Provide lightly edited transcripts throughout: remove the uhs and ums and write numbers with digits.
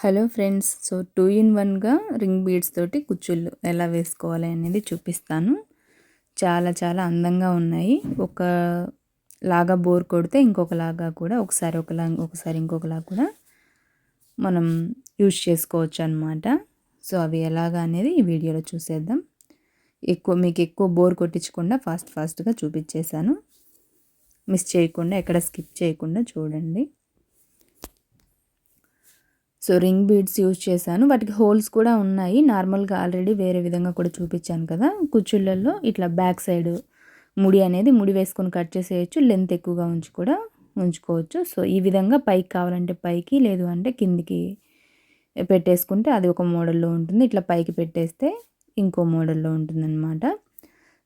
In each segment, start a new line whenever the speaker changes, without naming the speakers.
Hello friends, so 2 in 1గా ring beads తోటి కుచ్చుళ్ళు ఎలా వేసుకోవాలి అనేది చూపిస్తాను. చాలా చాలా అందంగా ఉన్నాయి. ఒకలాగా బోర్ కొడితే ఇంకొకలాగా కూడా ఒకసారి ఇంకొకలాగా కూడా మనం యూజ్ చేసుకోవచ్చు అనమాట. సో అవి ఎలాగా అనేది ఈ వీడియోలో చూసేద్దాం. మీకు ఎక్కువ బోర్ కొట్టించకుండా ఫాస్ట్గా చూపించేశాను. మిస్ చేయకుండా, ఎక్కడ స్కిప్ చేయకుండా చూడండి. సో రింగ్ బీడ్స్ యూజ్ చేశాను. వాటికి హోల్స్ కూడా ఉన్నాయి. నార్మల్గా ఆల్రెడీ వేరే విధంగా కూడా చూపించాను కదా. కుచ్చుళ్ళల్లో ఇట్లా బ్యాక్ సైడ్ ముడి వేసుకొని కట్ చేసేయచ్చు. లెంత్ ఎక్కువగా కూడా ఉంచుకోవచ్చు. సో ఈ విధంగా పైకి కావాలంటే పైకి, లేదు అంటే కిందికి పెట్టేసుకుంటే అది ఒక మోడల్లో ఉంటుంది. ఇట్లా పైకి పెట్టేస్తే ఇంకో మోడల్లో ఉంటుందన్నమాట.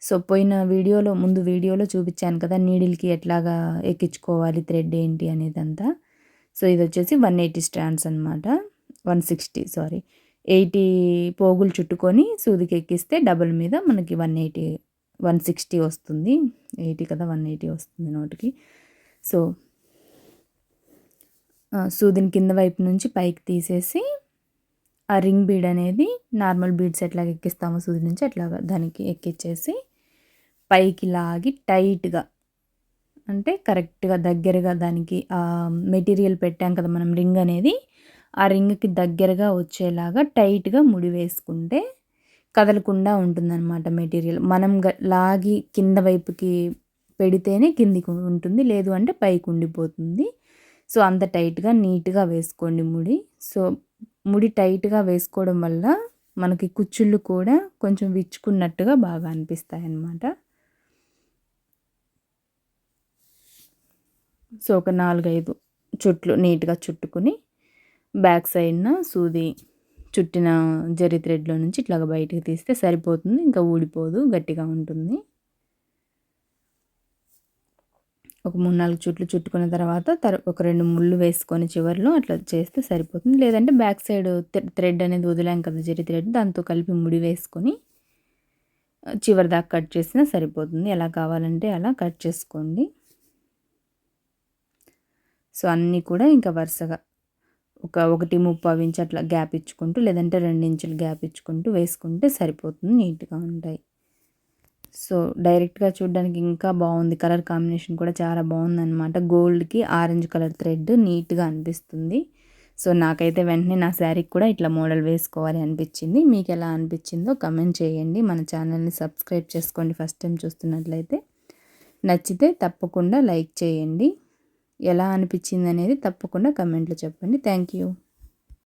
సో ముందు వీడియోలో చూపించాను కదా, నీడిల్కి ఎట్లాగా ఎక్కించుకోవాలి, థ్రెడ్ ఏంటి అనేదంతా. సో ఇది వచ్చేసి 180 స్ట్రాండ్స్ అనమాట. 80 పోగులు చుట్టుకొని సూదికి ఎక్కిస్తే డబుల్ మీద మనకి 160 వస్తుంది. 80 కదా, 180 వస్తుంది నోటికి. సో సూదిని కింద వైపు నుంచి పైకి తీసేసి ఆ రింగ్ బీడ్ అనేది నార్మల్ బీడ్స్ ఎట్లాగ ఎక్కిస్తామో సూది నుంచి అట్లాగా దానికి ఎక్కిచ్చేసి పైకి లాగి టైట్గా, అంటే కరెక్ట్గా దగ్గరగా దానికి మెటీరియల్ పెట్టాం కదా మనం రింగ్ అనేది, ఆ రింగ్కి దగ్గరగా వచ్చేలాగా టైట్గా ముడి వేసుకుంటే కదలకుండా ఉంటుందన్నమాట మెటీరియల్. మనం లాగి కింద వైపుకి పెడితేనే కిందికి ఉంటుంది, లేదు అంటే పైకి ఉండిపోతుంది. సో అంత టైట్గా నీట్గా వేసుకోండి ముడి. సో ముడి టైట్గా వేసుకోవడం వల్ల మనకి కుచ్చుళ్ళు కూడా కొంచెం విచ్చుకున్నట్టుగా బాగా అనిపిస్తాయి అన్నమాట. సో ఒక 4-5 చుట్లు నీట్గా చుట్టుకుని బ్యాక్ సైడ్న సూది చుట్టిన జరీ థ్రెడ్లో నుంచి ఇట్లాగ బయటికి తీస్తే సరిపోతుంది. ఇంకా ఊడిపోదు, గట్టిగా ఉంటుంది. ఒక 3-4 చుట్లు చుట్టుకున్న తర్వాత ఒక 2 ముళ్ళు వేసుకొని చివర్లో అట్లా చేస్తే సరిపోతుంది. లేదంటే బ్యాక్ సైడ్ థ్రెడ్ అనేది వదిలాం కదా, జరీ థ్రెడ్, దాంతో కలిపి ముడి వేసుకొని చివరి దాకా కట్ చేసినా సరిపోతుంది. ఎలా కావాలంటే అలా కట్ చేసుకోండి. సో అన్నీ కూడా ఇంకా వరుసగా 1.35 ఇంచ్ అట్లా గ్యాప్ ఇచ్చుకుంటూ, లేదంటే 2 ఇంచులు గ్యాప్ ఇచ్చుకుంటూ వేసుకుంటే సరిపోతుంది. నీట్గా ఉంటాయి. సో డైరెక్ట్గా చూడడానికి ఇంకా బాగుంది. కలర్ కాంబినేషన్ కూడా చాలా బాగుందన్నమాట. గోల్డ్కి ఆరెంజ్ కలర్ థ్రెడ్ నీట్గా అనిపిస్తుంది. సో నాకైతే వెంటనే నా శారీకి కూడా ఇట్లా మోడల్ వేసుకోవాలి అనిపించింది. మీకు ఎలా అనిపించిందో కమెంట్ చేయండి. మన ఛానల్ని సబ్స్క్రైబ్ చేసుకోండి ఫస్ట్ టైం చూస్తున్నట్లయితే. నచ్చితే తప్పకుండా లైక్ చేయండి. ఎలా అనిపించింది అనేది తప్పకుండా కమెంట్లో చెప్పండి. Thank you.